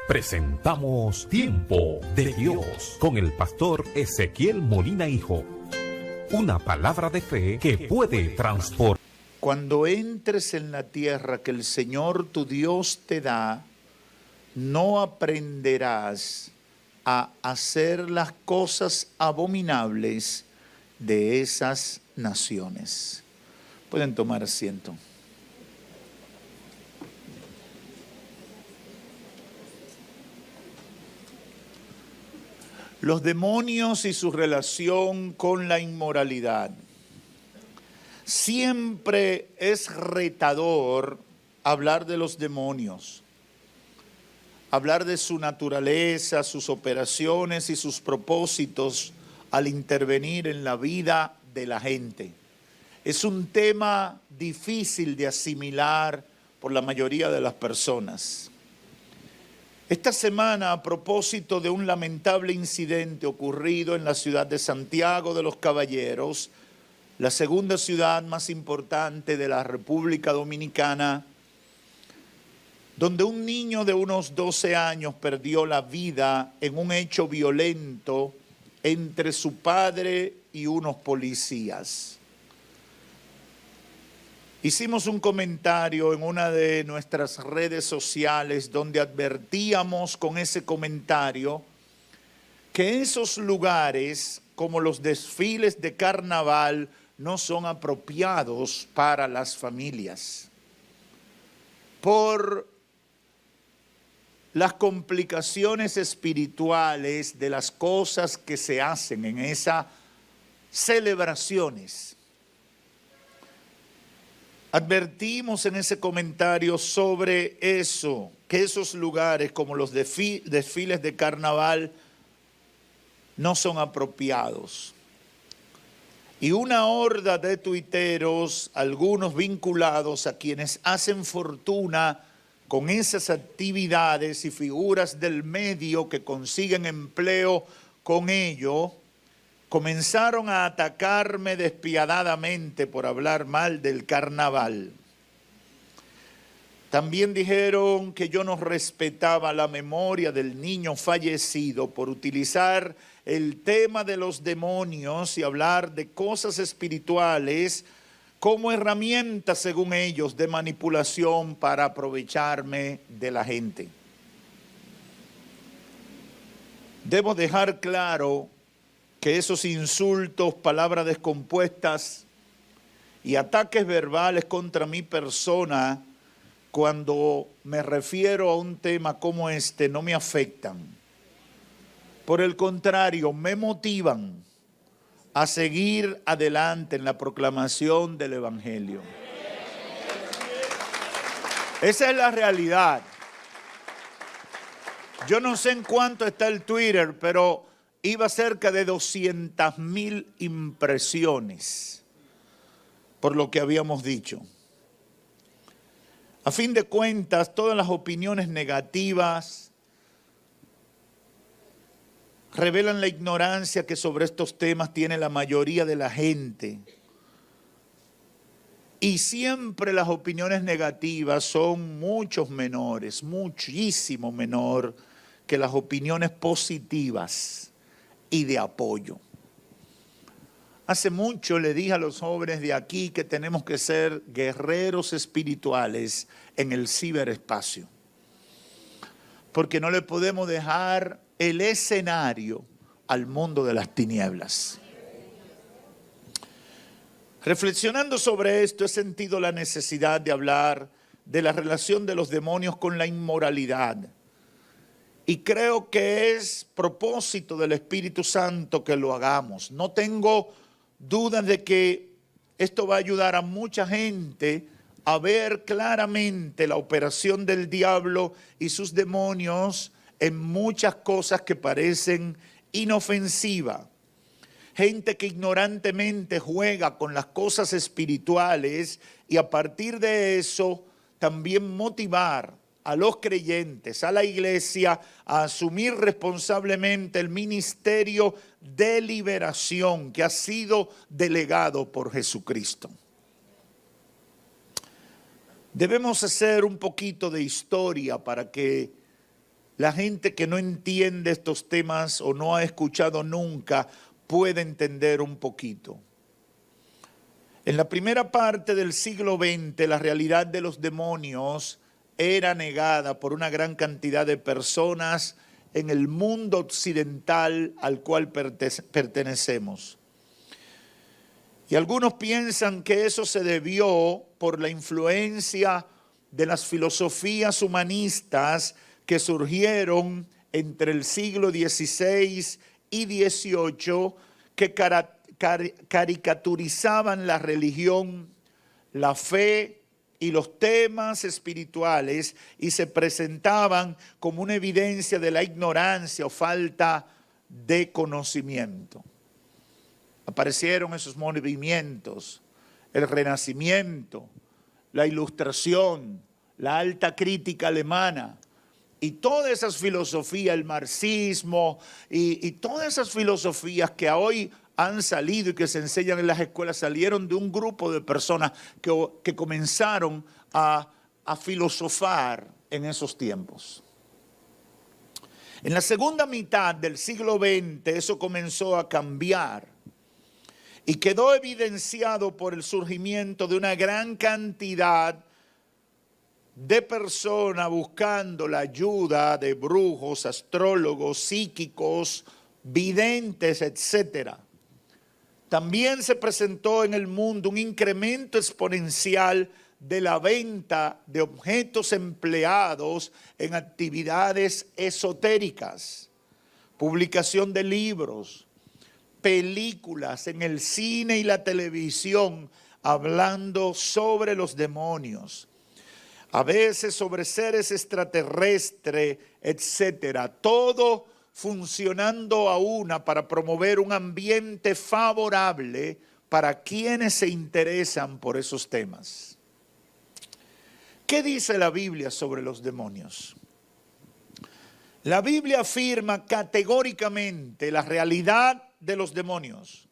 Presentamos Tiempo de Dios con el pastor Ezequiel Molina Hijo. Una palabra de fe que puede transformar. Cuando entres en la tierra que el Señor tu Dios te da, no aprenderás a hacer las cosas abominables de esas naciones. Pueden tomar asiento. Los demonios y su relación con la inmoralidad. Siempre es retador hablar de los demonios, hablar de su naturaleza, sus operaciones y sus propósitos al intervenir en la vida de la gente. Es un tema difícil de asimilar por la mayoría de las personas. Esta semana, a propósito de un lamentable incidente ocurrido en la ciudad de Santiago de los Caballeros, la segunda ciudad más importante de la República Dominicana, donde un niño de unos 12 años perdió la vida en un hecho violento entre su padre y unos policías. Hicimos un comentario en una de nuestras redes sociales donde advertíamos con ese comentario que esos lugares, como los desfiles de carnaval, no son apropiados para las familias por las complicaciones espirituales de las cosas que se hacen en esas celebraciones. Advertimos en ese comentario sobre eso, que esos lugares como los desfiles de carnaval no son apropiados. Y una horda de tuiteros, algunos vinculados a quienes hacen fortuna con esas actividades y figuras del medio que consiguen empleo con ello, comenzaron a atacarme despiadadamente por hablar mal del carnaval. También dijeron que yo no respetaba la memoria del niño fallecido por utilizar el tema de los demonios y hablar de cosas espirituales como herramientas, según ellos, de manipulación para aprovecharme de la gente. Debo dejar claro que esos insultos, palabras descompuestas y ataques verbales contra mi persona, cuando me refiero a un tema como este, no me afectan. Por el contrario, me motivan a seguir adelante en la proclamación del Evangelio. Esa es la realidad. Yo no sé en cuánto está el Twitter, pero iba cerca de 200,000 impresiones por lo que habíamos dicho. A fin de cuentas, todas las opiniones negativas revelan la ignorancia que sobre estos temas tiene la mayoría de la gente. Y siempre las opiniones negativas son muchísimo menor que las opiniones positivas y de apoyo. Hace mucho le dije a los jóvenes de aquí que tenemos que ser guerreros espirituales en el ciberespacio, porque no le podemos dejar el escenario al mundo de las tinieblas. Reflexionando sobre esto, he sentido la necesidad de hablar de la relación de los demonios con la inmoralidad. Y creo que es propósito del Espíritu Santo que lo hagamos. No tengo dudas de que esto va a ayudar a mucha gente a ver claramente la operación del diablo y sus demonios en muchas cosas que parecen inofensivas. Gente que ignorantemente juega con las cosas espirituales y a partir de eso también motivar a los creyentes, a la iglesia, a asumir responsablemente el ministerio de liberación que ha sido delegado por Jesucristo. Debemos hacer un poquito de historia para que la gente que no entiende estos temas o no ha escuchado nunca puede entender un poquito. En la primera parte del siglo XX, la realidad de los demonios era negada por una gran cantidad de personas en el mundo occidental al cual pertenecemos. Y algunos piensan que eso se debió por la influencia de las filosofías humanistas que surgieron entre el siglo XVI y XVIII, que caricaturizaban la religión, la fe y los temas espirituales y se presentaban como una evidencia de la ignorancia o falta de conocimiento. Aparecieron esos movimientos, el Renacimiento, la Ilustración, la alta crítica alemana y todas esas filosofías, el marxismo y todas esas filosofías que hoy han salido y que se enseñan en las escuelas, salieron de un grupo de personas que comenzaron a filosofar en esos tiempos. En la segunda mitad del siglo XX eso comenzó a cambiar y quedó evidenciado por el surgimiento de una gran cantidad de personas buscando la ayuda de brujos, astrólogos, psíquicos, videntes, etcétera. También se presentó en el mundo un incremento exponencial de la venta de objetos empleados en actividades esotéricas, publicación de libros, películas en el cine y la televisión hablando sobre los demonios, a veces sobre seres extraterrestres, etcétera. Todo funcionando a una para promover un ambiente favorable para quienes se interesan por esos temas. ¿Qué dice la Biblia sobre los demonios? La Biblia afirma categóricamente la realidad de los demonios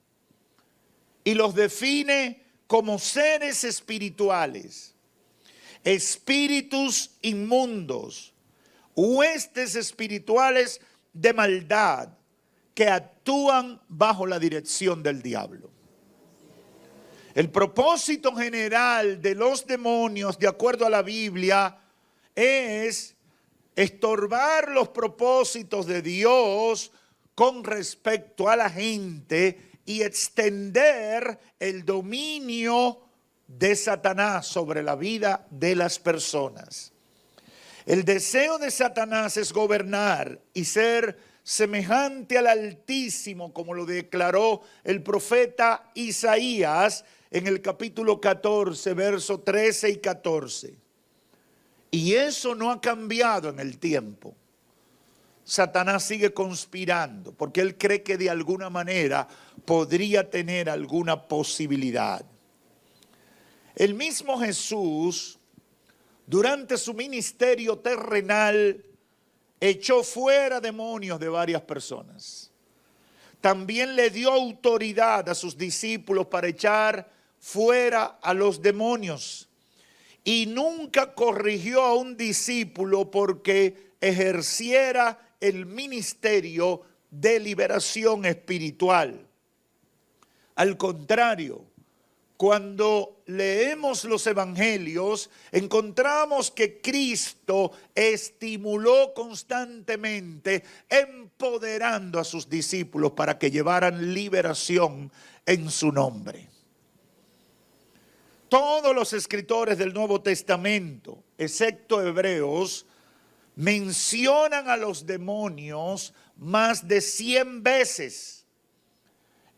y los define como seres espirituales, espíritus inmundos, huestes espirituales de maldad que actúan bajo la dirección del diablo. El propósito general de los demonios, de acuerdo a la Biblia, es estorbar los propósitos de Dios con respecto a la gente y extender el dominio de Satanás sobre la vida de las personas. El deseo de Satanás es gobernar y ser semejante al Altísimo, como lo declaró el profeta Isaías en el capítulo 14, versos 13 y 14. Y eso no ha cambiado en el tiempo. Satanás sigue conspirando porque él cree que de alguna manera podría tener alguna posibilidad. El mismo Jesús, durante su ministerio terrenal, echó fuera demonios de varias personas. También le dio autoridad a sus discípulos para echar fuera a los demonios. Y nunca corrigió a un discípulo porque ejerciera el ministerio de liberación espiritual. Al contrario, cuando leemos los evangelios, encontramos que Cristo estimuló constantemente, empoderando a sus discípulos para que llevaran liberación en su nombre. Todos los escritores del Nuevo Testamento, excepto Hebreos, mencionan a los demonios más de 100 veces.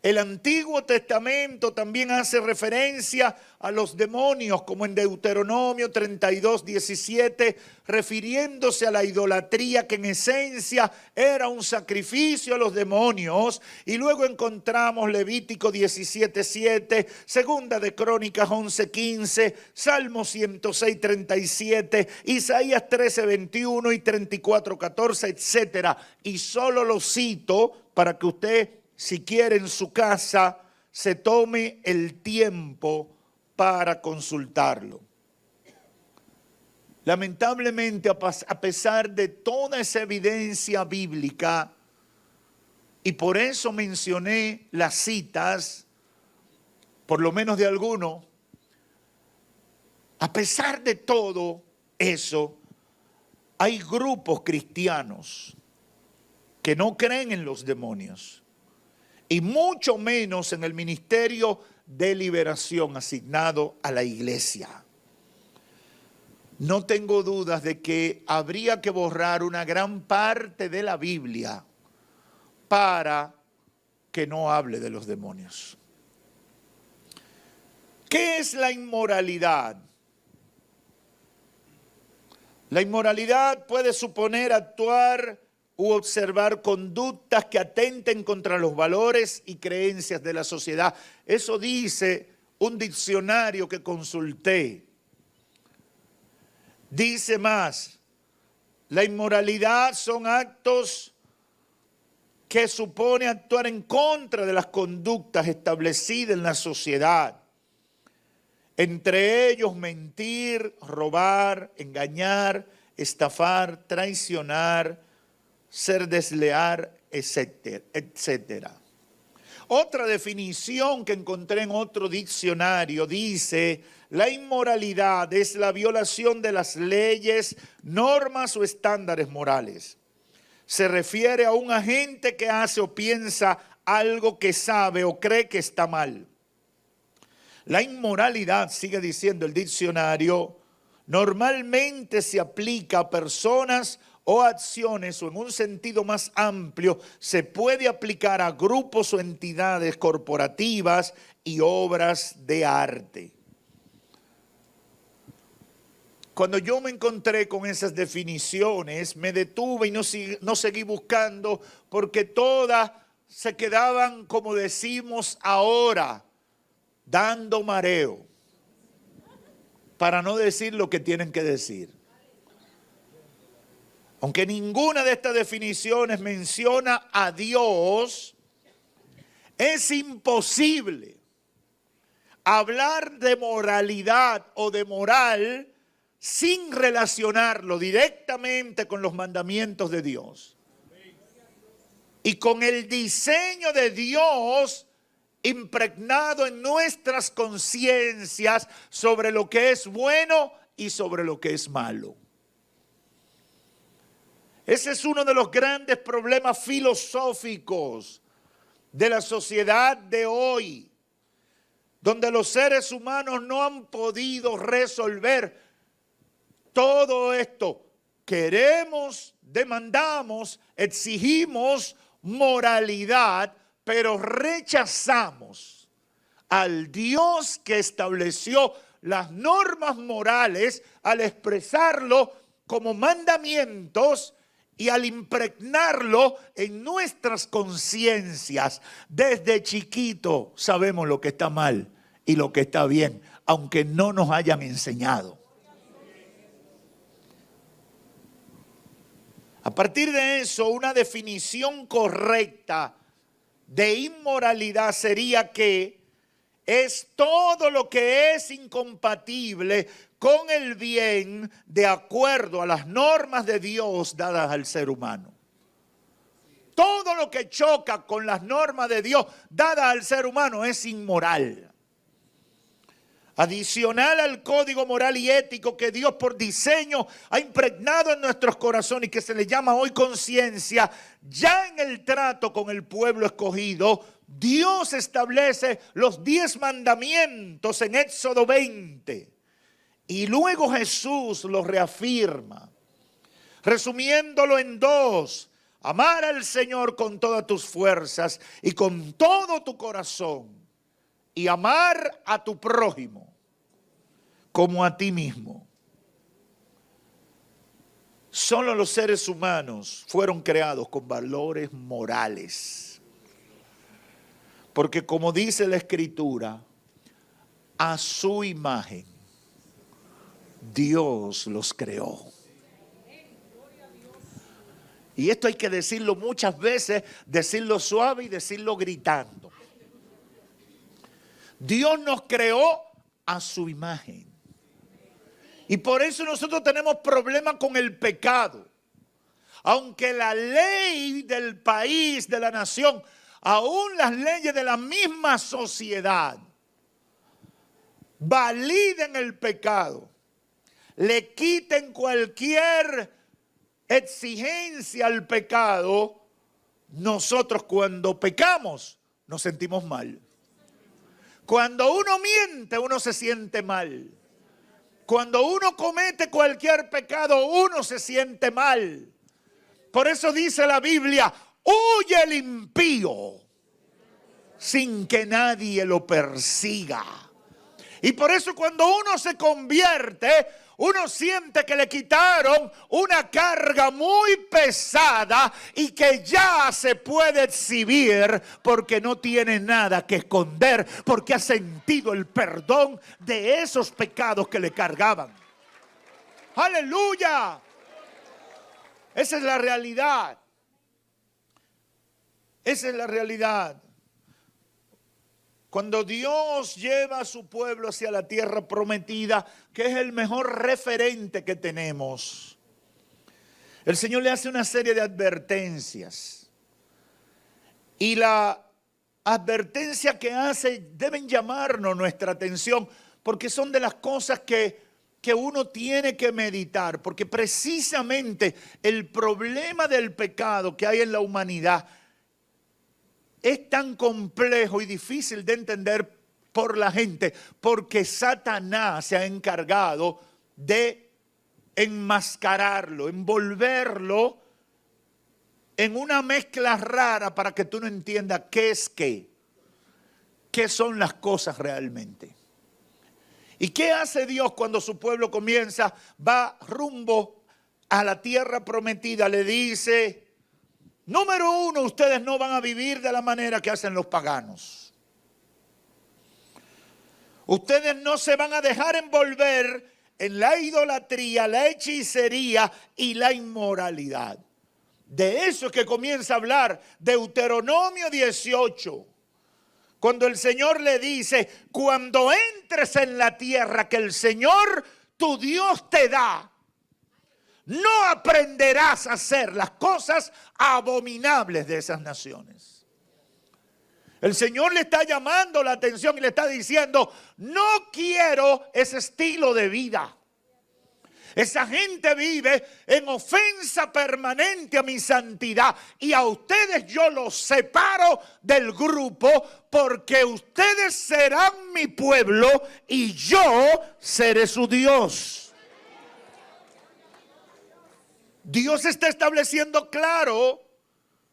El Antiguo Testamento también hace referencia a los demonios, como en Deuteronomio 32, 17, refiriéndose a la idolatría que en esencia era un sacrificio a los demonios. Y luego encontramos Levítico 17, 7, Segunda de Crónicas 11, 15, Salmo 106, 37, Isaías 13, 21 y 34, 14, etc. Y solo lo cito para que usted, si quiere en su casa, se tome el tiempo para consultarlo. Lamentablemente, a pesar de toda esa evidencia bíblica, y por eso mencioné las citas, por lo menos de alguno, a pesar de todo eso, hay grupos cristianos que no creen en los demonios, y mucho menos en el ministerio de liberación asignado a la iglesia. No tengo dudas de que habría que borrar una gran parte de la Biblia para que no hable de los demonios. ¿Qué es la inmoralidad? La inmoralidad puede suponer actuar u observar conductas que atenten contra los valores y creencias de la sociedad. Eso dice un diccionario que consulté. Dice más, la inmoralidad son actos que supone actuar en contra de las conductas establecidas en la sociedad. Entre ellos mentir, robar, engañar, estafar, traicionar, ser desleal, etcétera. Otra definición que encontré en otro diccionario dice: la inmoralidad es la violación de las leyes, normas o estándares morales. Se refiere a un agente que hace o piensa algo que sabe o cree que está mal. La inmoralidad, sigue diciendo el diccionario, normalmente se aplica a personas o acciones, o en un sentido más amplio, se puede aplicar a grupos o entidades corporativas y obras de arte. Cuando yo me encontré con esas definiciones, me detuve y no seguí buscando, porque todas se quedaban, como decimos ahora, dando mareo, para no decir lo que tienen que decir. Aunque ninguna de estas definiciones menciona a Dios, es imposible hablar de moralidad o de moral sin relacionarlo directamente con los mandamientos de Dios y con el diseño de Dios impregnado en nuestras conciencias sobre lo que es bueno y sobre lo que es malo. Ese es uno de los grandes problemas filosóficos de la sociedad de hoy, donde los seres humanos no han podido resolver todo esto. Queremos, demandamos, exigimos moralidad, pero rechazamos al Dios que estableció las normas morales al expresarlo como mandamientos y al impregnarlo en nuestras conciencias. Desde chiquito sabemos lo que está mal y lo que está bien, aunque no nos hayan enseñado. A partir de eso, una definición correcta de inmoralidad sería que es todo lo que es incompatible con el bien de acuerdo a las normas de Dios dadas al ser humano. Todo lo que choca con las normas de Dios dadas al ser humano es inmoral. Adicional al código moral y ético que Dios por diseño ha impregnado en nuestros corazones y que se le llama hoy conciencia, ya en el trato con el pueblo escogido, Dios establece los 10 mandamientos en Éxodo 20. Y luego Jesús los reafirma, resumiéndolo en 2. Amar al Señor con todas tus fuerzas y con todo tu corazón. Y amar a tu prójimo como a ti mismo. Solo los seres humanos fueron creados con valores morales. Porque como dice la Escritura, a su imagen Dios los creó. Y esto hay que decirlo muchas veces, decirlo suave y decirlo gritando. Dios nos creó a su imagen. Y por eso nosotros tenemos problemas con el pecado. Aunque la ley del país, de la nación, aún las leyes de la misma sociedad, validen el pecado, le quiten cualquier exigencia al pecado, nosotros cuando pecamos nos sentimos mal. Cuando uno miente, uno se siente mal. Cuando uno comete cualquier pecado, uno se siente mal. Por eso dice la Biblia, huye el impío sin que nadie lo persiga. Y por eso cuando uno se convierte, uno siente que le quitaron una carga muy pesada y que ya se puede exhibir porque no tiene nada que esconder, porque ha sentido el perdón de esos pecados que le cargaban. ¡Aleluya! Esa es la realidad. Esa es la realidad. Cuando Dios lleva a su pueblo hacia la tierra prometida, que es el mejor referente que tenemos, el Señor le hace una serie de advertencias. Y la advertencia que hace deben llamarnos nuestra atención, porque son de las cosas que uno tiene que meditar, porque precisamente el problema del pecado que hay en la humanidad es tan complejo y difícil de entender por la gente, porque Satanás se ha encargado de enmascararlo, envolverlo en una mezcla rara para que tú no entiendas qué es qué son las cosas realmente. ¿Y qué hace Dios cuando su pueblo va rumbo a la tierra prometida? Le dice, número uno, ustedes no van a vivir de la manera que hacen los paganos. Ustedes no se van a dejar envolver en la idolatría, la hechicería y la inmoralidad. De eso es que comienza a hablar Deuteronomio 18. Cuando el Señor le dice, cuando entres en la tierra que el Señor tu Dios te da, no aprenderás a hacer las cosas abominables de esas naciones. El Señor le está llamando la atención y le está diciendo, no quiero ese estilo de vida. Esa gente vive en ofensa permanente a mi santidad y a ustedes yo los separo del grupo porque ustedes serán mi pueblo y yo seré su Dios. Dios está estableciendo claro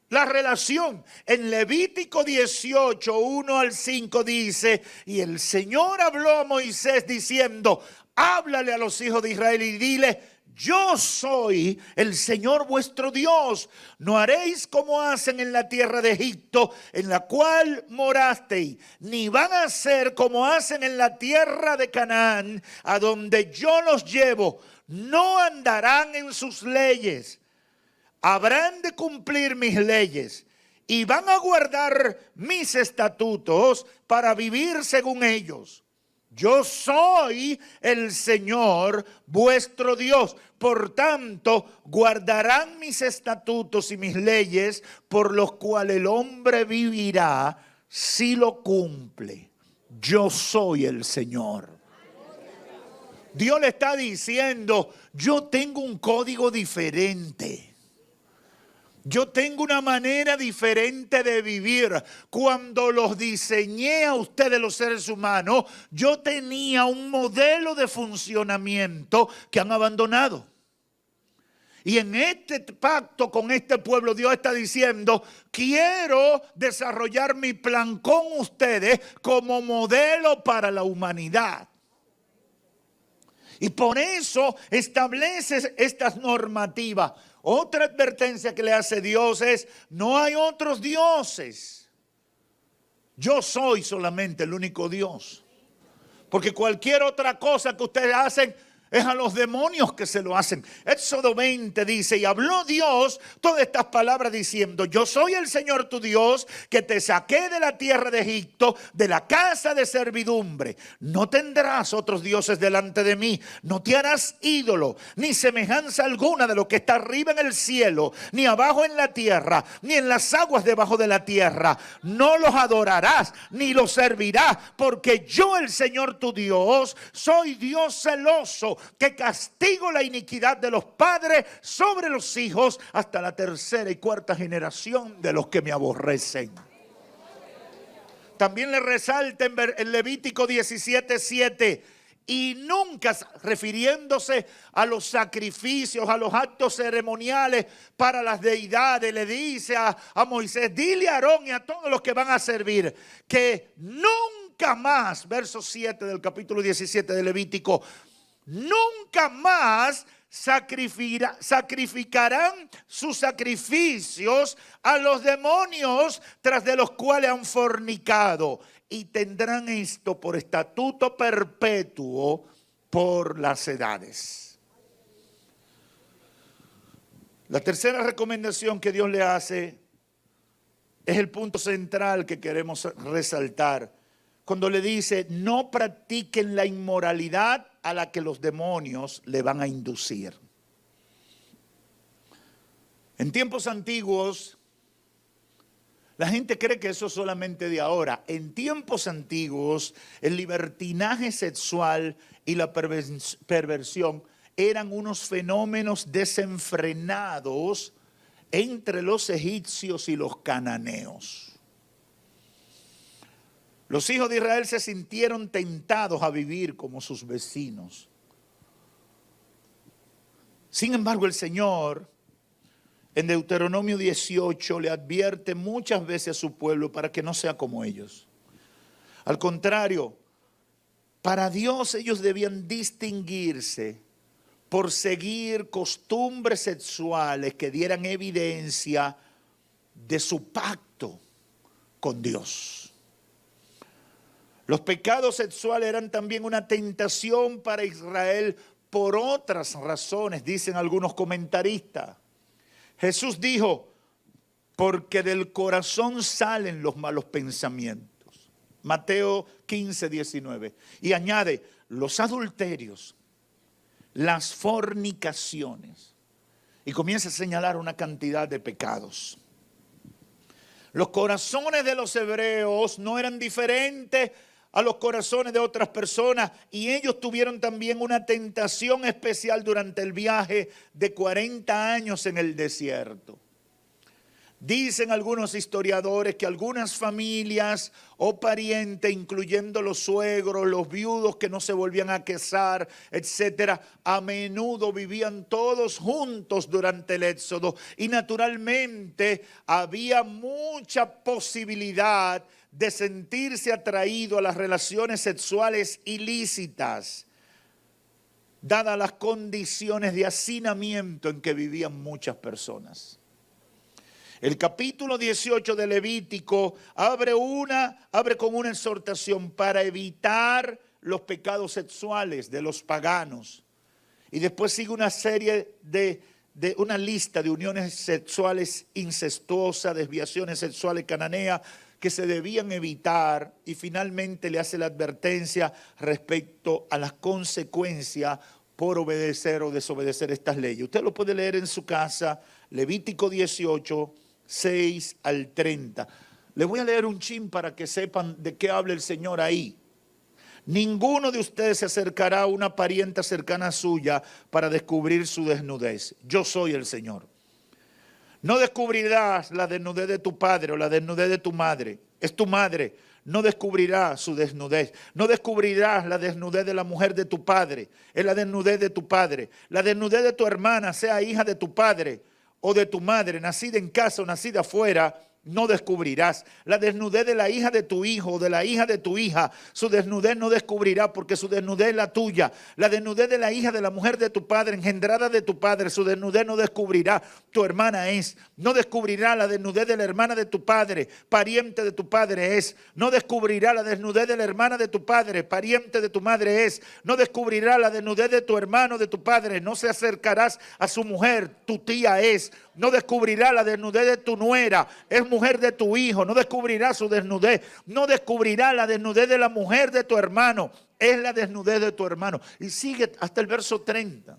la relación. En Levítico 18, 1 al 5 dice, y el Señor habló a Moisés diciendo, háblale a los hijos de Israel y dile, yo soy el Señor vuestro Dios. No haréis como hacen en la tierra de Egipto, en la cual morasteis, ni van a ser como hacen en la tierra de Canaán, a donde yo los llevo. No andarán en sus leyes, habrán de cumplir mis leyes y van a guardar mis estatutos para vivir según ellos. Yo soy el Señor vuestro Dios. Por tanto, guardarán mis estatutos y mis leyes, por los cuales el hombre vivirá si lo cumple. Yo soy el Señor. Dios le está diciendo, yo tengo un código diferente. Yo tengo una manera diferente de vivir. Cuando los diseñé a ustedes los seres humanos, yo tenía un modelo de funcionamiento que han abandonado. Y en este pacto con este pueblo, Dios está diciendo, quiero desarrollar mi plan con ustedes como modelo para la humanidad. Y por eso establece estas normativas. Otra advertencia que le hace Dios es, no hay otros dioses. Yo soy solamente el único Dios. Porque cualquier otra cosa que ustedes hacen es a los demonios que se lo hacen. Éxodo 20 dice, y habló Dios todas estas palabras diciendo, yo soy el Señor tu Dios, que te saqué de la tierra de Egipto, de la casa de servidumbre. No tendrás otros dioses delante de mí, no te harás ídolo, ni semejanza alguna de lo que está arriba en el cielo, ni abajo en la tierra, ni en las aguas debajo de la tierra. No los adorarás, ni los servirás, porque yo, el Señor tu Dios, soy Dios celoso, que castigo la iniquidad de los padres sobre los hijos hasta la tercera y cuarta generación de los que me aborrecen. También le resalta en Levítico 17:7, y nunca, refiriéndose a los sacrificios, a los actos ceremoniales para las deidades, le dice a Moisés, dile a Aarón y a todos los que van a servir, que nunca más, verso 7 del capítulo 17 de Levítico, nunca más sacrificarán sus sacrificios a los demonios tras de los cuales han fornicado, y tendrán esto por estatuto perpetuo por las edades. La tercera recomendación que Dios le hace es el punto central que queremos resaltar. Cuando le dice, no practiquen la inmoralidad a la que los demonios le van a inducir. En tiempos antiguos, la gente cree que eso es solamente de ahora. En tiempos antiguos, el libertinaje sexual y la perversión eran unos fenómenos desenfrenados entre los egipcios y los cananeos. Los hijos de Israel se sintieron tentados a vivir como sus vecinos. Sin embargo, el Señor en Deuteronomio 18 le advierte muchas veces a su pueblo para que no sea como ellos. Al contrario, para Dios ellos debían distinguirse por seguir costumbres sexuales que dieran evidencia de su pacto con Dios. Los pecados sexuales eran también una tentación para Israel por otras razones, dicen algunos comentaristas. Jesús dijo, porque del corazón salen los malos pensamientos. Mateo 15:19. Y añade, los adulterios, las fornicaciones. Y comienza a señalar una cantidad de pecados. Los corazones de los hebreos no eran diferentes a los corazones de otras personas, y ellos tuvieron también una tentación especial durante el viaje de 40 años en el desierto. Dicen algunos historiadores que algunas familias o parientes, incluyendo los suegros, los viudos que no se volvían a casar, etcétera, a menudo vivían todos juntos durante el éxodo, y naturalmente había mucha posibilidad de sentirse atraído a las relaciones sexuales ilícitas, dadas las condiciones de hacinamiento en que vivían muchas personas. El capítulo 18 de Levítico abre con una exhortación para evitar los pecados sexuales de los paganos. Y después sigue una serie una lista de uniones sexuales incestuosas, desviaciones sexuales cananeas que se debían evitar, y finalmente le hace la advertencia respecto a las consecuencias por obedecer o desobedecer estas leyes. Usted lo puede leer en su casa, Levítico 18, 6 al 30. Les voy a leer un chin para que sepan de qué habla el Señor ahí. Ninguno de ustedes se acercará a una parienta cercana suya para descubrir su desnudez. Yo soy el Señor. No descubrirás la desnudez de tu padre o la desnudez de tu madre. Es tu madre. No descubrirá su desnudez. No descubrirás la desnudez de la mujer de tu padre. Es la desnudez de tu padre. La desnudez de tu hermana, sea hija de tu padre o de tu madre, nacida en casa o nacida afuera, no descubrirás. La desnudez de la hija de tu hijo, de la hija de tu hija, su desnudez no descubrirá, porque su desnudez es la tuya. La desnudez de la hija de la mujer de tu padre, engendrada de tu padre, su desnudez no descubrirá, tu hermana es. No descubrirá la desnudez de la hermana de tu padre, pariente de tu padre es. No descubrirá la desnudez de la hermana de tu padre, pariente de tu madre es. No descubrirá la desnudez de tu hermano, de tu padre. No se acercarás a su mujer, tu tía es. No descubrirá la desnudez de tu nuera, es mujer de tu hijo. No descubrirá su desnudez. No descubrirá la desnudez de la mujer de tu hermano, es la desnudez de tu hermano. Y sigue hasta el verso 30.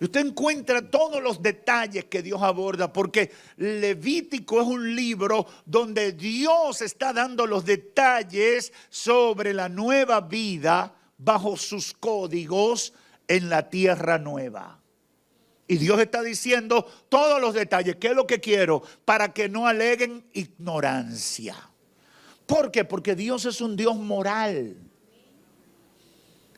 Y usted encuentra todos los detalles que Dios aborda, porque Levítico es un libro donde Dios está dando los detalles sobre la nueva vida bajo sus códigos en la tierra nueva. Y Dios está diciendo todos los detalles. ¿Qué es lo que quiero? Para que no aleguen ignorancia. ¿Por qué? Porque Dios es un Dios moral.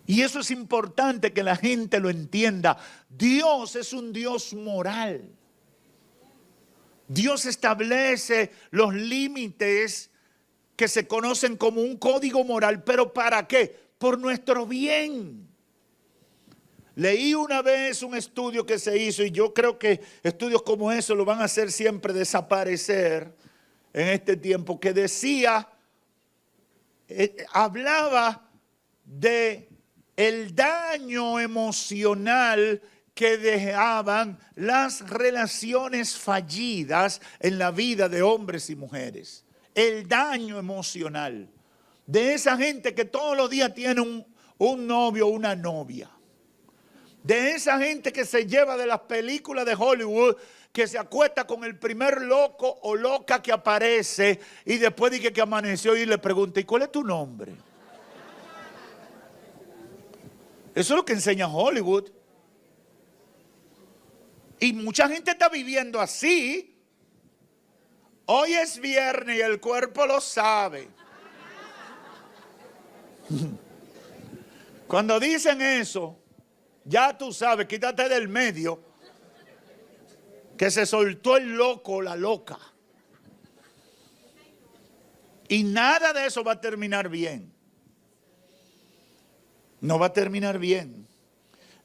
Y eso es importante que la gente lo entienda. Dios es un Dios moral. Dios establece los límites que se conocen como un código moral. ¿Pero para qué? Por nuestro bien. Leí una vez un estudio que se hizo, y yo creo que estudios como eso lo van a hacer siempre desaparecer en este tiempo, que decía, hablaba de el daño emocional que dejaban las relaciones fallidas en la vida de hombres y mujeres. El daño emocional de esa gente que todos los días tiene un novio o una novia. De esa gente que se lleva de las películas de Hollywood, que se acuesta con el primer loco o loca que aparece y después dice que amaneció y le pregunta, ¿y cuál es tu nombre? Eso es lo que enseña Hollywood. Y mucha gente está viviendo así. Hoy es viernes y el cuerpo lo sabe. Cuando dicen eso, ya tú sabes, quítate del medio, que se soltó el loco o la loca. Y nada de eso va a terminar bien. No va a terminar bien.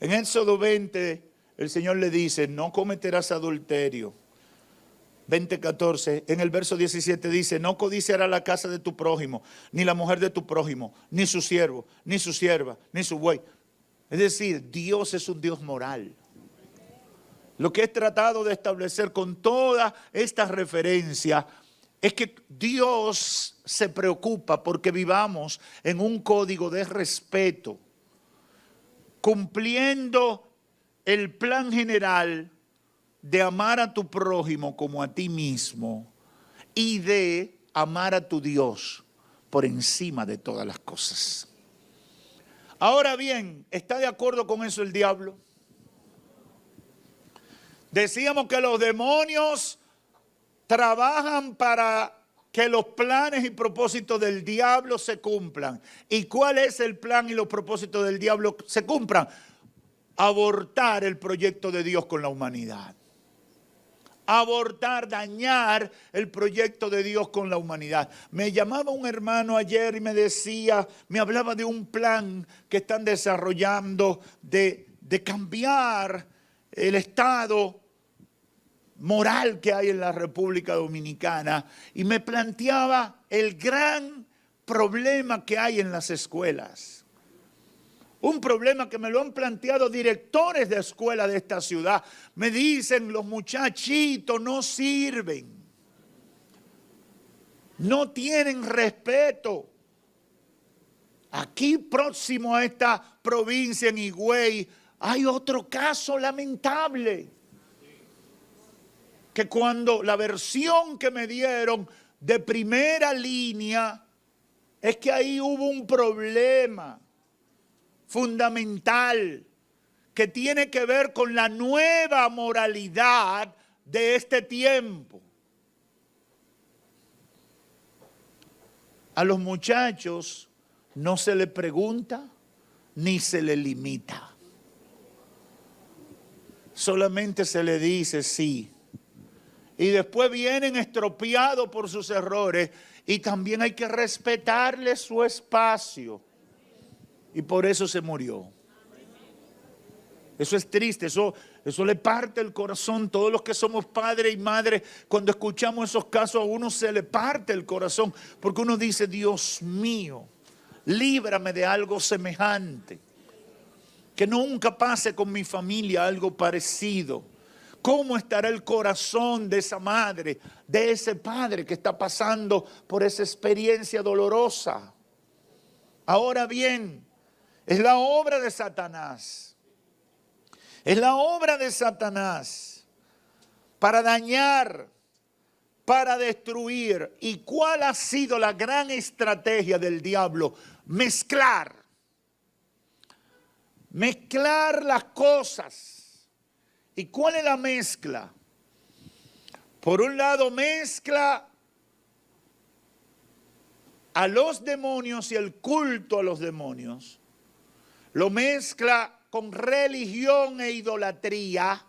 En Éxodo 20, el Señor le dice, no cometerás adulterio. 20:14, en el verso 17 dice, no codiciarás la casa de tu prójimo, ni la mujer de tu prójimo, ni su siervo, ni su sierva, ni su buey. Es decir, Dios es un Dios moral. Lo que he tratado de establecer con toda esta referencia es que Dios se preocupa porque vivamos en un código de respeto, cumpliendo el plan general de amar a tu prójimo como a ti mismo y de amar a tu Dios por encima de todas las cosas. Ahora bien, ¿está de acuerdo con eso el diablo? Decíamos que los demonios trabajan para que los planes y propósitos del diablo se cumplan. ¿Y cuál es el plan y los propósitos del diablo se cumplan? Abortar el proyecto de Dios con la humanidad. Abortar, dañar el proyecto de Dios con la humanidad. Me llamaba un hermano ayer y me decía, me hablaba de un plan que están desarrollando de cambiar el estado moral que hay en la República Dominicana, y me planteaba el gran problema que hay en las escuelas. Un problema que me lo han planteado directores de escuela de esta ciudad. Me dicen, los muchachitos no sirven. No tienen respeto. Aquí próximo a esta provincia, en Higüey, hay otro caso lamentable. Que cuando la versión que me dieron de primera línea es que ahí hubo un problema fundamental que tiene que ver con la nueva moralidad de este tiempo. A los muchachos no se les pregunta ni se les limita. Solamente se les dice sí. y después vienen estropeados por sus errores, y también hay que respetarle su espacio. Y por eso se murió. Eso es triste, eso le parte el corazón. Todos los que somos padres y madres, cuando escuchamos esos casos, a uno se le parte el corazón, porque uno dice, Dios mío, líbrame de algo semejante. Que nunca pase con mi familia algo parecido. ¿Cómo estará el corazón de esa madre, de ese padre que está pasando por esa experiencia dolorosa? Ahora bien, es la obra de Satanás. Es la obra de Satanás para dañar, para destruir. ¿Y cuál ha sido la gran estrategia del diablo? Mezclar las cosas. ¿Y cuál es la mezcla? Por un lado, mezcla a los demonios y el culto a los demonios. Lo mezcla con religión e idolatría.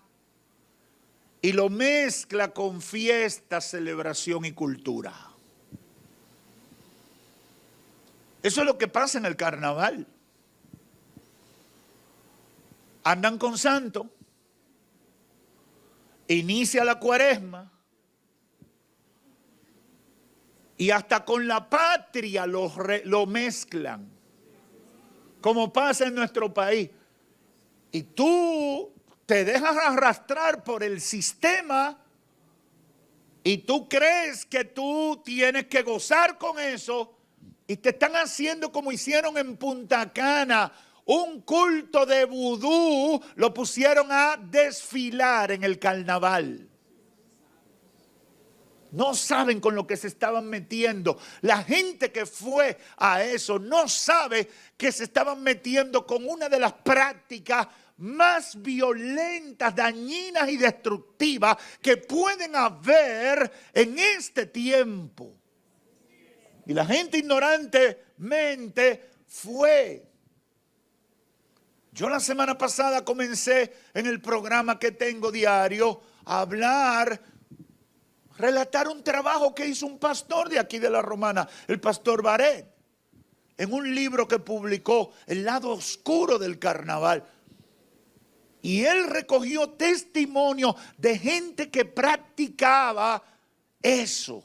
Y lo mezcla con fiesta, celebración y cultura. Eso es lo que pasa en el carnaval. Andan con santo. Inicia la cuaresma y hasta con la patria lo mezclan, como pasa en nuestro país. Y tú te dejas arrastrar por el sistema y tú crees que tú tienes que gozar con eso y te están haciendo como hicieron en Punta Cana. Un culto de vudú lo pusieron a desfilar en el carnaval. No saben con lo que se estaban metiendo. La gente que fue a eso no sabe que se estaban metiendo con una de las prácticas más violentas, dañinas y destructivas que pueden haber en este tiempo. Y la gente ignorantemente fue. Yo la semana pasada comencé en el programa que tengo diario a relatar un trabajo que hizo un pastor de aquí de la Romana, el pastor Baret, en un libro que publicó, El lado oscuro del carnaval. Y él recogió testimonio de gente que practicaba eso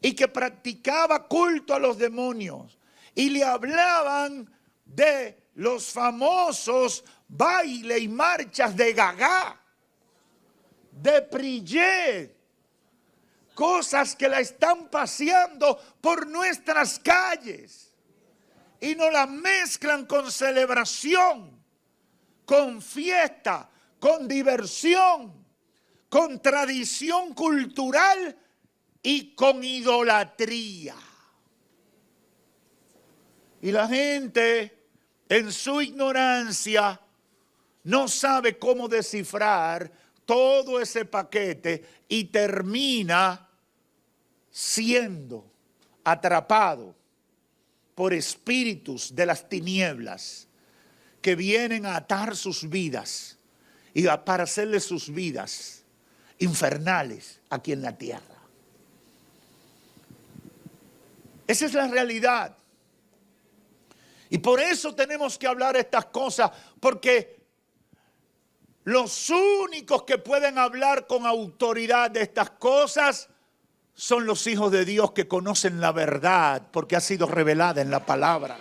y que practicaba culto a los demonios. Y le hablaban de los famosos bailes y marchas de Gaga, de Prillet, cosas que la están paseando por nuestras calles y nos las mezclan con celebración, con fiesta, con diversión, con tradición cultural y con idolatría. Y la gente, en su ignorancia, no sabe cómo descifrar todo ese paquete y termina siendo atrapado por espíritus de las tinieblas que vienen a atar sus vidas y para hacerle sus vidas infernales aquí en la tierra. Esa es la realidad. Y por eso tenemos que hablar estas cosas, porque los únicos que pueden hablar con autoridad de estas cosas son los hijos de Dios que conocen la verdad, porque ha sido revelada en la palabra.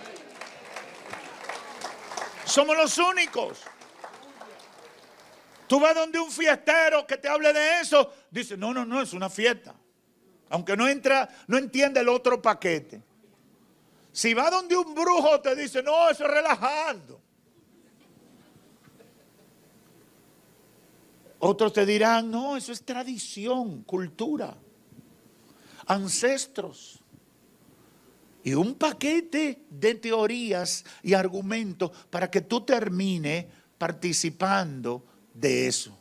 Somos los únicos. Tú vas donde un fiestero que te hable de eso, dice, no, es una fiesta. Aunque no entiende el otro paquete. Si va donde un brujo te dice, no, eso es relajando. Otros te dirán, no, eso es tradición, cultura, ancestros. Y un paquete de teorías y argumentos para que tú termines participando de eso.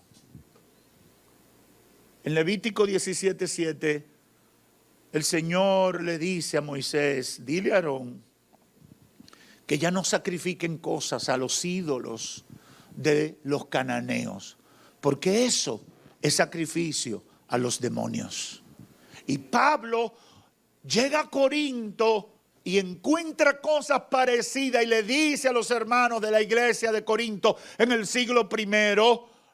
En Levítico 17:7, el Señor le dice a Moisés, dile a Aarón que ya no sacrifiquen cosas a los ídolos de los cananeos, porque eso es sacrificio a los demonios. Y Pablo llega a Corinto y encuentra cosas parecidas y le dice a los hermanos de la iglesia de Corinto en el siglo I,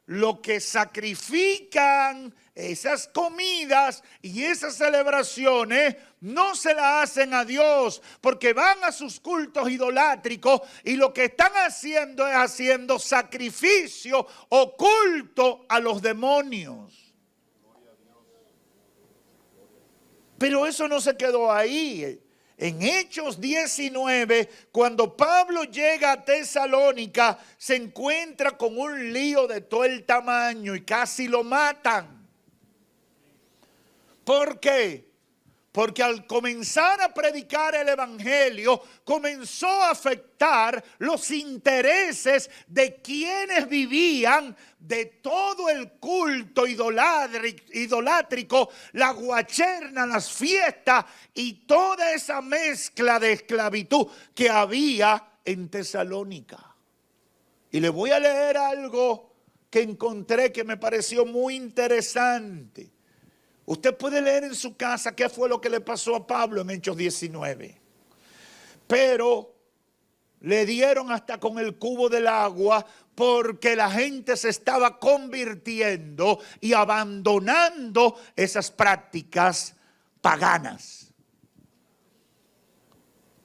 lo que sacrifican esas comidas y esas celebraciones no se las hacen a Dios, porque van a sus cultos idolátricos y lo que están haciendo es haciendo sacrificio o culto a los demonios. Pero eso no se quedó ahí. En Hechos 19, cuando Pablo llega a Tesalónica, se encuentra con un lío de todo el tamaño y casi lo matan. ¿Por qué? Porque al comenzar a predicar el evangelio, comenzó a afectar los intereses de quienes vivían de todo el culto idolátrico, la guacherna, las fiestas y toda esa mezcla de esclavitud que había en Tesalónica. Y le voy a leer algo que encontré que me pareció muy interesante. Usted puede leer en su casa qué fue lo que le pasó a Pablo en Hechos 19. Pero le dieron hasta con el cubo del agua porque la gente se estaba convirtiendo y abandonando esas prácticas paganas.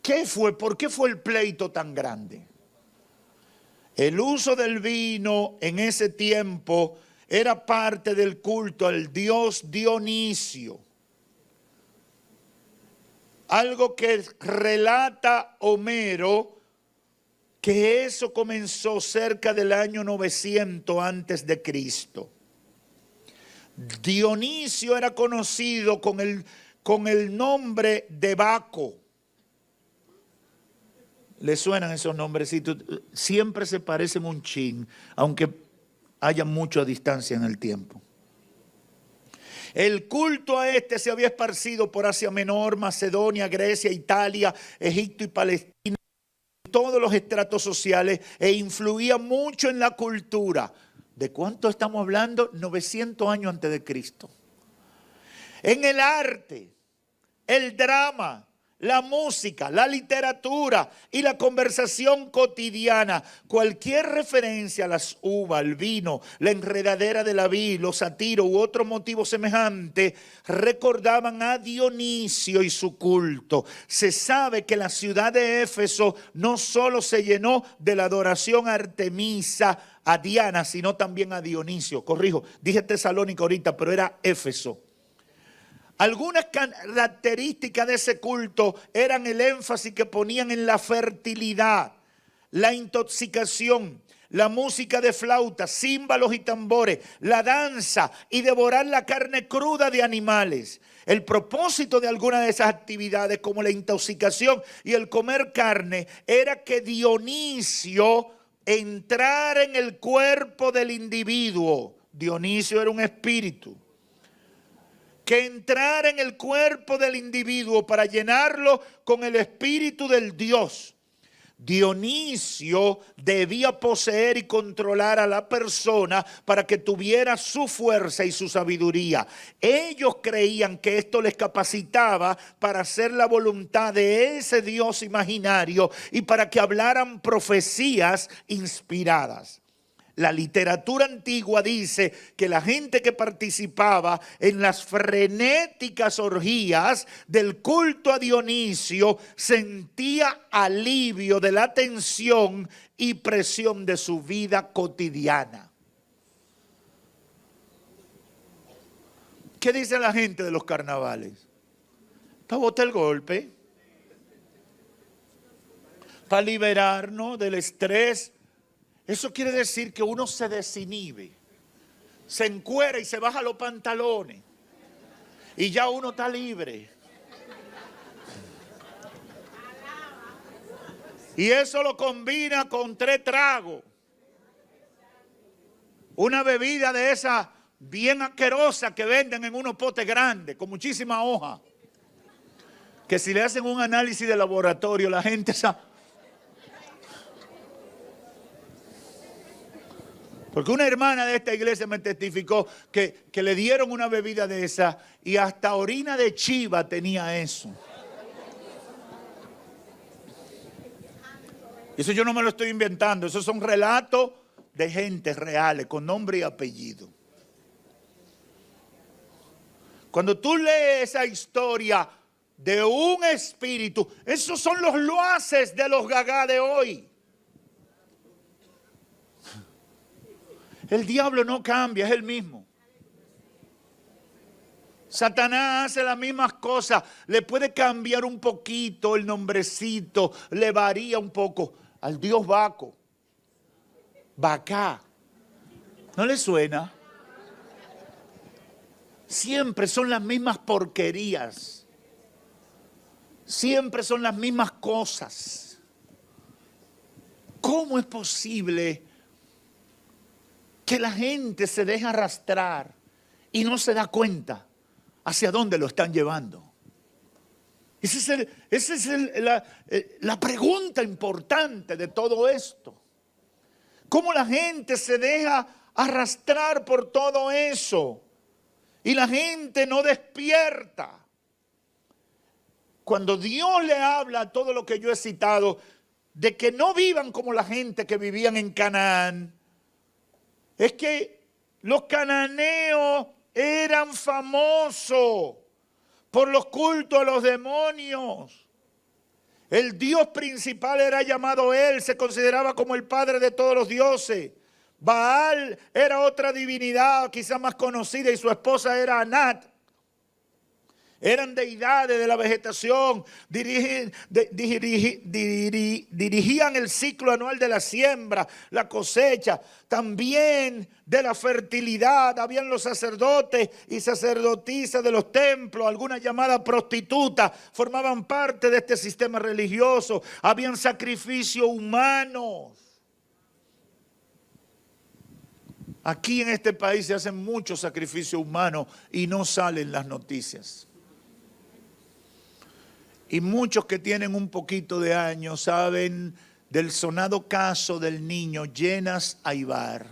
¿Qué fue? ¿Por qué fue el pleito tan grande? El uso del vino en ese tiempo era parte del culto al dios Dionisio. Algo que relata Homero, que eso comenzó cerca del año 900 antes de Cristo. Dionisio era conocido con el nombre de Baco. ¿Le suenan esos nombrecitos? Siempre se parecen un chin, aunque haya mucha distancia en el tiempo. El culto a este se había esparcido por Asia Menor, Macedonia, Grecia, Italia, Egipto y Palestina, todos los estratos sociales, e influía mucho en la cultura. ¿De cuánto estamos hablando? 900 años antes de Cristo. En el arte, el drama, la música, la literatura y la conversación cotidiana, cualquier referencia a las uvas, al vino, la enredadera de la vid, los satiros u otro motivo semejante, recordaban a Dionisio y su culto. Se sabe que la ciudad de Éfeso no solo se llenó de la adoración a Artemisa, a Diana, sino también a Dionisio. Corrijo, dije Tesalónica ahorita, pero era Éfeso. Algunas características de ese culto eran el énfasis que ponían en la fertilidad, la intoxicación, la música de flauta, címbalos y tambores, la danza y devorar la carne cruda de animales. El propósito de algunas de esas actividades, como la intoxicación y el comer carne, era que Dionisio entrara en el cuerpo del individuo. Dionisio era un espíritu. Que entrara en el cuerpo del individuo para llenarlo con el espíritu del Dios. Dionisio debía poseer y controlar a la persona para que tuviera su fuerza y su sabiduría. Ellos creían que esto les capacitaba para hacer la voluntad de ese Dios imaginario y para que hablaran profecías inspiradas. La literatura antigua dice que la gente que participaba en las frenéticas orgías del culto a Dionisio sentía alivio de la tensión y presión de su vida cotidiana. ¿Qué dice la gente de los carnavales? Para botar el golpe, para liberarnos del estrés. Eso quiere decir que uno se desinhibe, se encuera y se baja los pantalones y ya uno está libre. Y eso lo combina con 3 tragos. Una bebida de esa bien asquerosa que venden en unos potes grandes con muchísima hoja. Que si le hacen un análisis de laboratorio, la gente sabe. Porque una hermana de esta iglesia me testificó que le dieron una bebida de esa y hasta orina de chiva tenía eso. Y eso yo no me lo estoy inventando, esos son relatos de gente reales, con nombre y apellido. Cuando tú lees esa historia de un espíritu, esos son los loaces de los gagá de hoy. El diablo no cambia, es el mismo. Satanás hace las mismas cosas, le puede cambiar un poquito el nombrecito, le varía un poco. Al dios Baco, Bacá, ¿no le suena? Siempre son las mismas porquerías, siempre son las mismas cosas. ¿Cómo es posible que la gente se deja arrastrar y no se da cuenta hacia dónde lo están llevando? Esa es la pregunta importante de todo esto. ¿Cómo la gente se deja arrastrar por todo eso? Y la gente no despierta. Cuando Dios le habla a todo lo que yo he citado, de que no vivan como la gente que vivían en Canaán, es que los cananeos eran famosos por los cultos a los demonios. El dios principal era llamado él, se consideraba como el padre de todos los dioses. Baal era otra divinidad quizás más conocida y su esposa era Anat. Eran deidades de la vegetación, dirigían el ciclo anual de la siembra, la cosecha, también de la fertilidad. Habían los sacerdotes y sacerdotisas de los templos, algunas llamadas prostitutas, formaban parte de este sistema religioso. Habían sacrificios humanos. Aquí en este país se hacen muchos sacrificios humanos y no salen las noticias. Y muchos que tienen un poquito de años saben del sonado caso del niño Yenas Aybar.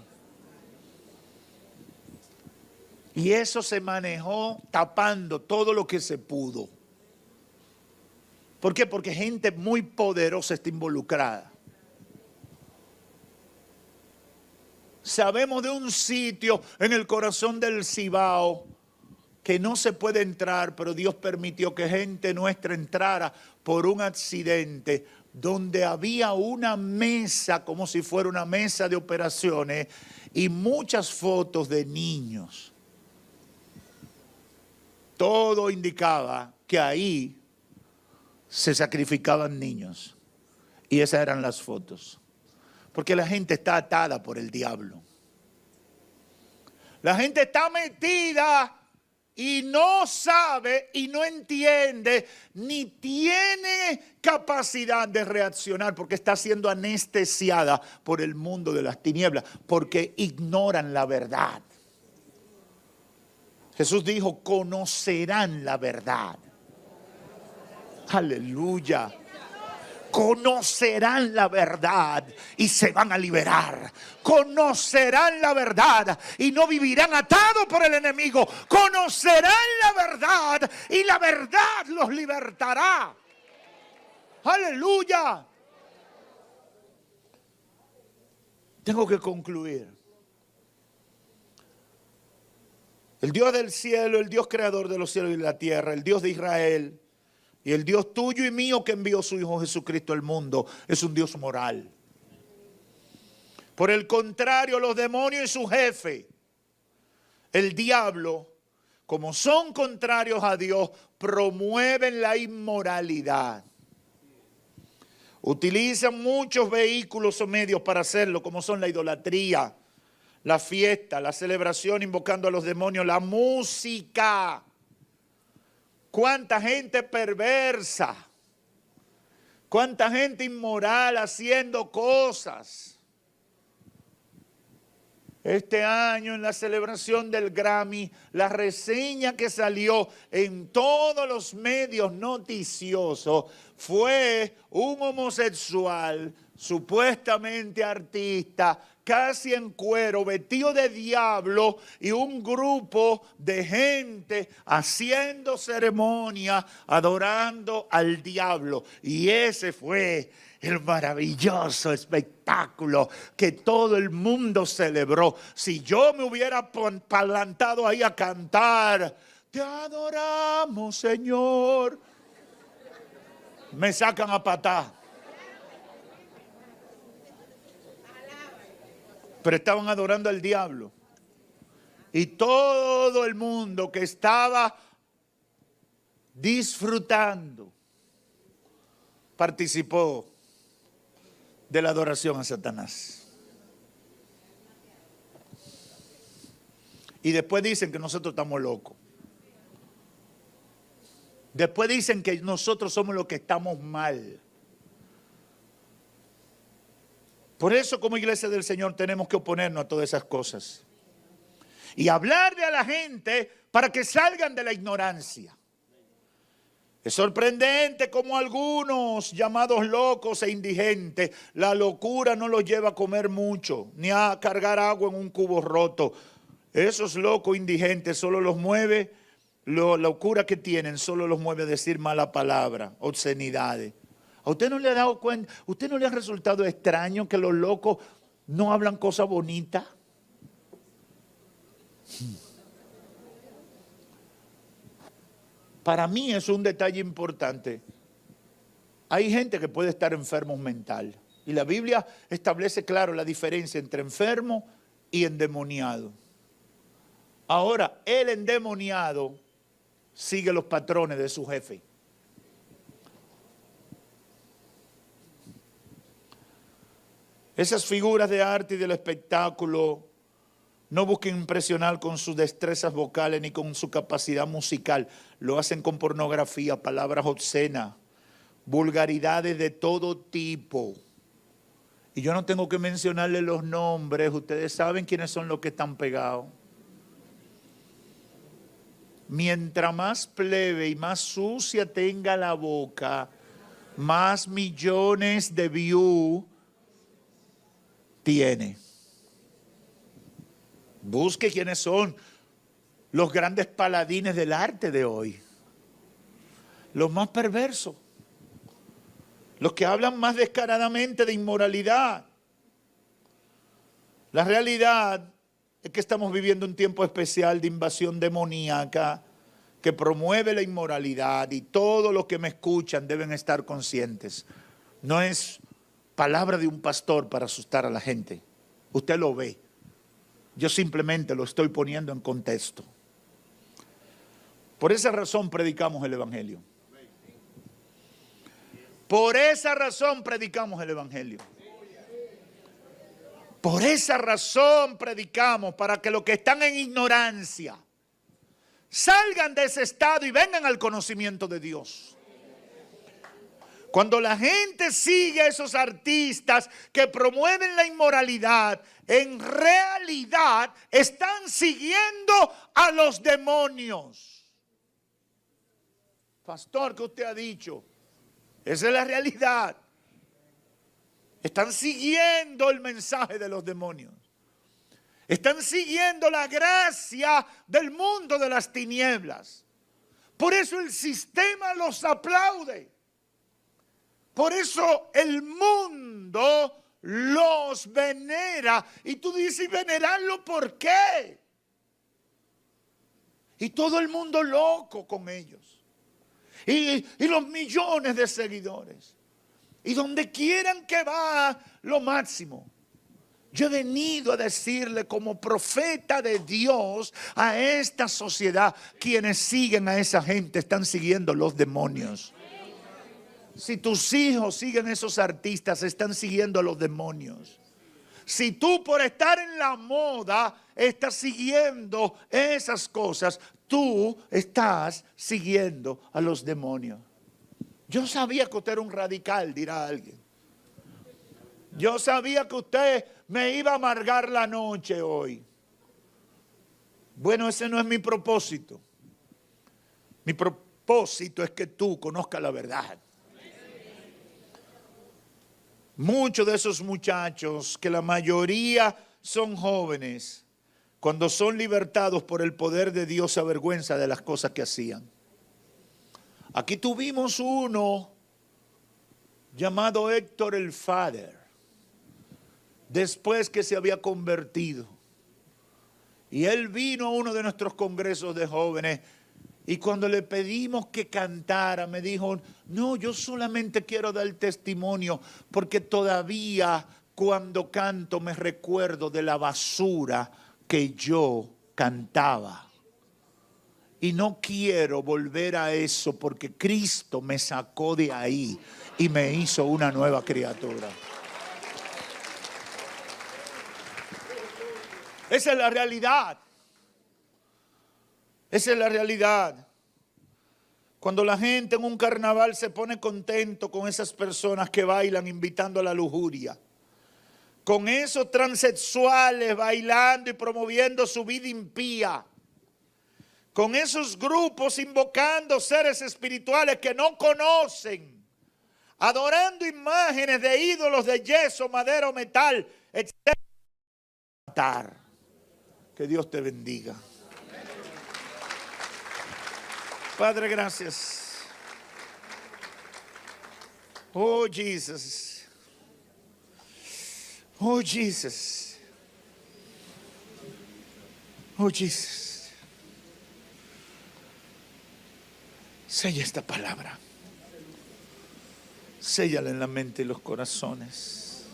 Y eso se manejó tapando todo lo que se pudo. ¿Por qué? Porque gente muy poderosa está involucrada. Sabemos de un sitio en el corazón del Cibao que no se puede entrar, pero Dios permitió que gente nuestra entrara por un accidente donde había una mesa, como si fuera una mesa de operaciones, y muchas fotos de niños. Todo indicaba que ahí se sacrificaban niños. Y esas eran las fotos. Porque la gente está atada por el diablo. La gente está metida y no sabe y no entiende ni tiene capacidad de reaccionar porque está siendo anestesiada por el mundo de las tinieblas, porque ignoran la verdad. Jesús dijo, conocerán la verdad. Aleluya. Conocerán la verdad y se van a liberar. Conocerán la verdad y no vivirán atados por el enemigo. Conocerán la verdad y la verdad los libertará. Aleluya. Tengo que concluir. El Dios del cielo, el Dios creador de los cielos y la tierra, el Dios de Israel, y el Dios tuyo y mío que envió a su Hijo Jesucristo al mundo es un Dios moral. Por el contrario, los demonios y su jefe, el diablo, como son contrarios a Dios, promueven la inmoralidad. Utilizan muchos vehículos o medios para hacerlo, como son la idolatría, la fiesta, la celebración invocando a los demonios, la música. Cuánta gente perversa, cuánta gente inmoral haciendo cosas. Este año en la celebración del Grammy, la reseña que salió en todos los medios noticiosos fue un homosexual, supuestamente artista, casi en cuero, vestido de diablo y un grupo de gente haciendo ceremonia, adorando al diablo. Y ese fue el maravilloso espectáculo que todo el mundo celebró. Si yo me hubiera plantado ahí a cantar, te adoramos, Señor, me sacan a patá. Pero estaban adorando al diablo. Y todo el mundo que estaba disfrutando participó de la adoración a Satanás. Y después dicen que nosotros estamos locos. Después dicen que nosotros somos los que estamos mal. Por eso, como iglesia del Señor, tenemos que oponernos a todas esas cosas. Y hablarle a la gente para que salgan de la ignorancia. Es sorprendente cómo algunos llamados locos e indigentes, la locura no los lleva a comer mucho, ni a cargar agua en un cubo roto. Esos locos indigentes solo los mueve, la locura que tienen solo los mueve a decir mala palabra, obscenidades. ¿A usted no le ha dado cuenta, a usted no le ha resultado extraño que los locos no hablan cosas bonitas? Para mí es un detalle importante. Hay gente que puede estar enfermo mental. Y la Biblia establece claro la diferencia entre enfermo y endemoniado. Ahora, el endemoniado sigue los patrones de su jefe. Esas figuras de arte y del espectáculo no busquen impresionar con sus destrezas vocales ni con su capacidad musical. Lo hacen con pornografía, palabras obscenas, vulgaridades de todo tipo. Y yo no tengo que mencionarles los nombres. Ustedes saben quiénes son los que están pegados. Mientras más plebe y más sucia tenga la boca, más millones de views tiene. Busque quiénes son los grandes paladines del arte de hoy. Los más perversos. Los que hablan más descaradamente de inmoralidad. La realidad es que estamos viviendo un tiempo especial de invasión demoníaca que promueve la inmoralidad, y todos los que me escuchan deben estar conscientes. No es palabra de un pastor para asustar a la gente. Usted lo ve. Yo simplemente lo estoy poniendo en contexto. Por esa razón predicamos el Evangelio. Por esa razón predicamos el Evangelio. Por esa razón predicamos, para que los que están en ignorancia salgan de ese estado y vengan al conocimiento de Dios. Cuando la gente sigue a esos artistas que promueven la inmoralidad, en realidad están siguiendo a los demonios. Pastor, ¿qué usted ha dicho? Esa es la realidad. Están siguiendo el mensaje de los demonios. Están siguiendo la gracia del mundo de las tinieblas. Por eso el sistema los aplaude. Por eso el mundo los venera. Y tú dices, ¿venerarlo por qué? Y todo el mundo loco con ellos. Y los millones de seguidores. Y donde quieran que va, lo máximo. Yo he venido a decirle como profeta de Dios a esta sociedad, quienes siguen a esa gente están siguiendo los demonios. Si tus hijos siguen esos artistas, están siguiendo a los demonios. Si tú por estar en la moda estás siguiendo esas cosas, tú estás siguiendo a los demonios. Yo sabía que usted era un radical, dirá alguien. Yo sabía que usted me iba a amargar la noche hoy. Bueno, ese no es mi propósito. Mi propósito es que tú conozcas la verdad. Muchos de esos muchachos, que la mayoría son jóvenes, cuando son libertados por el poder de Dios, se avergüenzan de las cosas que hacían. Aquí tuvimos uno llamado Héctor el Father, después que se había convertido. Y él vino a uno de nuestros congresos de jóvenes, y cuando le pedimos que cantara, me dijo, no, yo solamente quiero dar testimonio, porque todavía cuando canto me recuerdo de la basura que yo cantaba. Y no quiero volver a eso, porque Cristo me sacó de ahí y me hizo una nueva criatura. Esa es la realidad. Esa es la realidad. Cuando la gente en un carnaval se pone contento con esas personas que bailan invitando a la lujuria, con esos transexuales bailando y promoviendo su vida impía, con esos grupos invocando seres espirituales que no conocen, adorando imágenes de ídolos de yeso, madera o metal, etc. Que Dios te bendiga. Padre, gracias. Oh, Jesus. Oh, Jesus. Oh, Jesus. Sella esta palabra. Séllala en la mente y los corazones.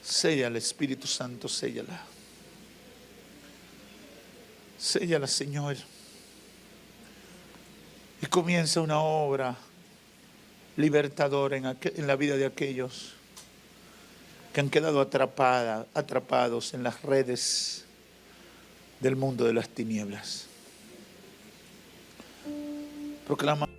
Séllala, Espíritu Santo, séllala. Séllala, Señor. Y comienza una obra libertadora en la vida de aquellos que han quedado atrapados en las redes del mundo de las tinieblas. Proclama.